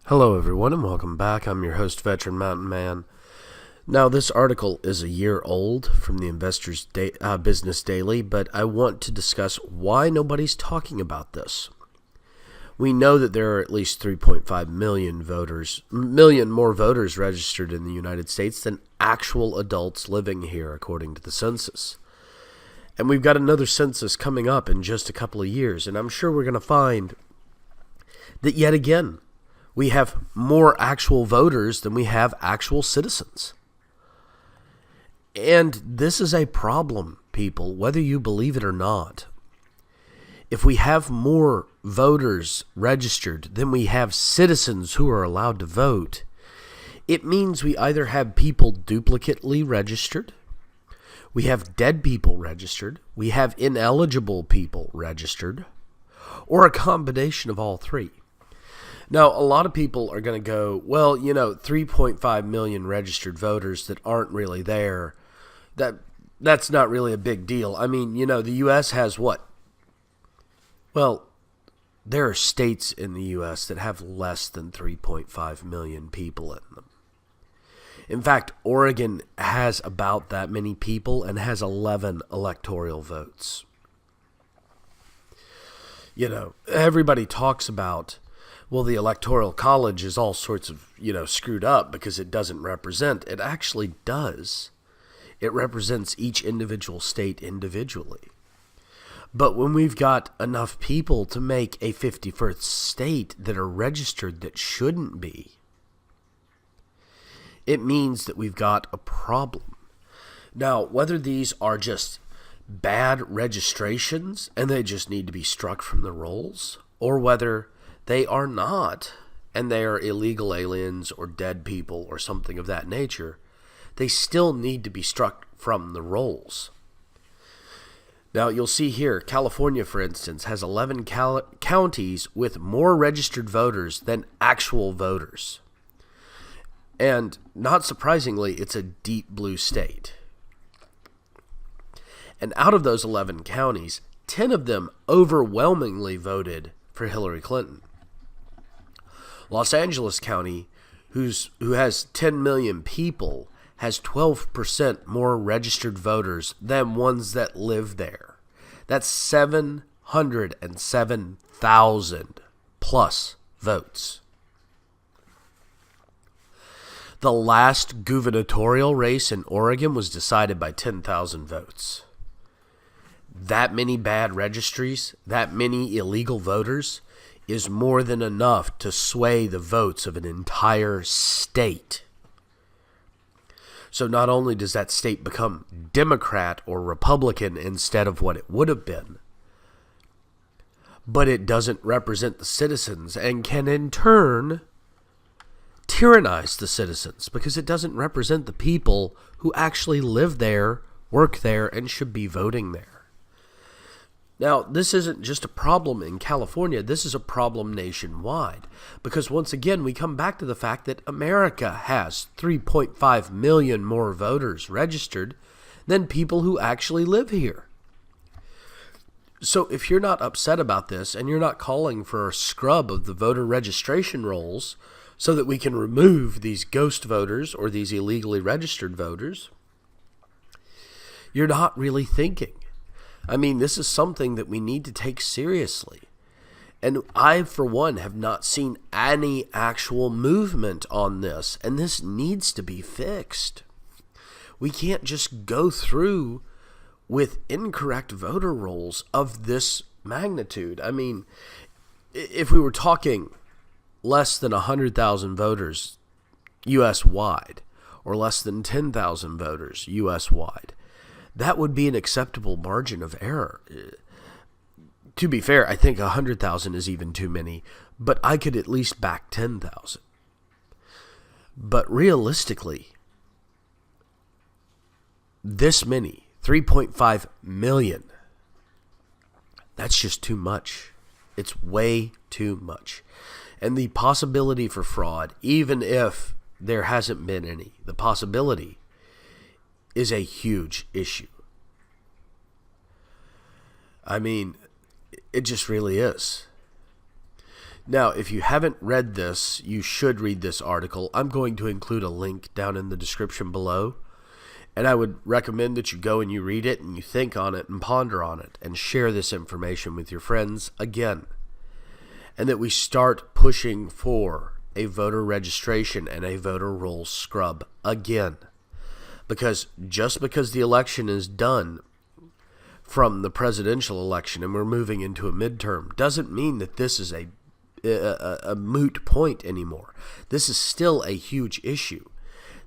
Hello, everyone, and welcome back. I'm your host, Veteran Mountain Man. Now, this article is a year old from the Business Daily, but I want to discuss why nobody's talking about this. We know that there are at least 3.5 million more voters registered in the United States than actual adults living here, according to the census. And we've got another census coming up in just a couple of years, and I'm sure we're going to find that yet again, we have more actual voters than we have actual citizens. And this is a problem, people, whether you believe it or not. If we have more voters registered than we have citizens who are allowed to vote, it means we either have people duplicately registered, we have dead people registered, we have ineligible people registered, or a combination of all three. Now, a lot of people are going to go, well, 3.5 million registered voters that aren't really there, that's not really a big deal. I mean, the U.S. has what? Well, there are states in the U.S. that have less than 3.5 million people in them. In fact, Oregon has about that many people and has 11 electoral votes. Everybody talks about, well, the Electoral College is all sorts of, screwed up because it doesn't represent. It actually does. It represents each individual state individually. But when we've got enough people to make a 51st state that are registered that shouldn't be, it means that we've got a problem. Now, whether these are just bad registrations and they just need to be struck from the rolls, or whether they are not, and they are illegal aliens or dead people or something of that nature, they still need to be struck from the rolls. Now, you'll see here, California, for instance, has 11 counties with more registered voters than actual voters. And not surprisingly, it's a deep blue state. And out of those 11 counties, 10 of them overwhelmingly voted for Hillary Clinton. Los Angeles County, who has 10 million people, has 12% more registered voters than ones that live there. That's 707,000 plus votes. The last gubernatorial race in Oregon was decided by 10,000 votes. That many bad registries, that many illegal voters, is more than enough to sway the votes of an entire state. So not only does that state become Democrat or Republican instead of what it would have been, but it doesn't represent the citizens and can in turn tyrannize the citizens because it doesn't represent the people who actually live there, work there, and should be voting there. Now, this isn't just a problem in California, this is a problem nationwide. Because once again, we come back to the fact that America has 3.5 million more voters registered than people who actually live here. So if you're not upset about this and you're not calling for a scrub of the voter registration rolls so that we can remove these ghost voters or these illegally registered voters, you're not really thinking. I mean, this is something that we need to take seriously. And I, for one, have not seen any actual movement on this, and this needs to be fixed. We can't just go through with incorrect voter rolls of this magnitude. I mean, if we were talking less than 100,000 voters U.S.-wide, or less than 10,000 voters U.S.-wide, that would be an acceptable margin of error. To be fair, I think 100,000 is even too many, but I could at least back 10,000. But realistically, this many, 3.5 million, that's just too much. It's way too much. And the possibility for fraud, even if there hasn't been any, the possibility is a huge issue. I mean, it just really is. Now, if you haven't read this, you should read this article. I'm going to include a link down in the description below. And I would recommend that you go and you read it and you think on it and ponder on it and share this information with your friends again. And that we start pushing for a voter registration and a voter roll scrub again. Because just because the election is done from the presidential election and we're moving into a midterm doesn't mean that this is a moot point anymore. This is still a huge issue.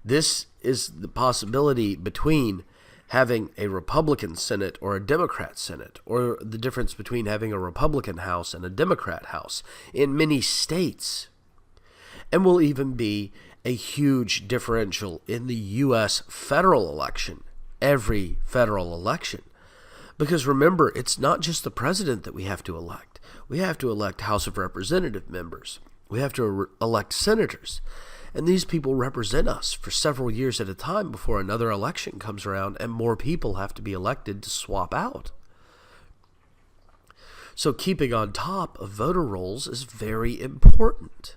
This is the possibility between having a Republican Senate or a Democrat Senate, or the difference between having a Republican House and a Democrat House in many states. And will even be a huge differential in the U.S. federal election, every federal election. Because remember, it's not just the president that we have to elect. We have to elect House of Representative members. We have to elect senators. And these people represent us for several years at a time before another election comes around and more people have to be elected to swap out. So keeping on top of voter rolls is very important.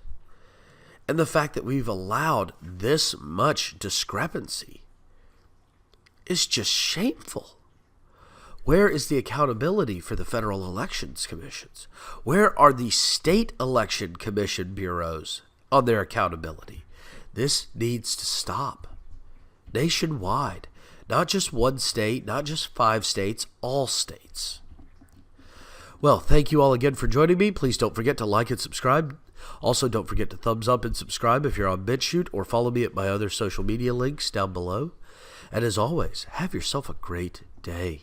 And the fact that we've allowed this much discrepancy is just shameful. Where is the accountability for the federal elections commissions? Where are the state election commission bureaus on their accountability? This needs to stop. Nationwide. Not just one state, not just 5 states, all states. Well, thank you all again for joining me. Please don't forget to like and subscribe. Also, don't forget to thumbs up and subscribe if you're on BitChute, or follow me at my other social media links down below. And as always, have yourself a great day.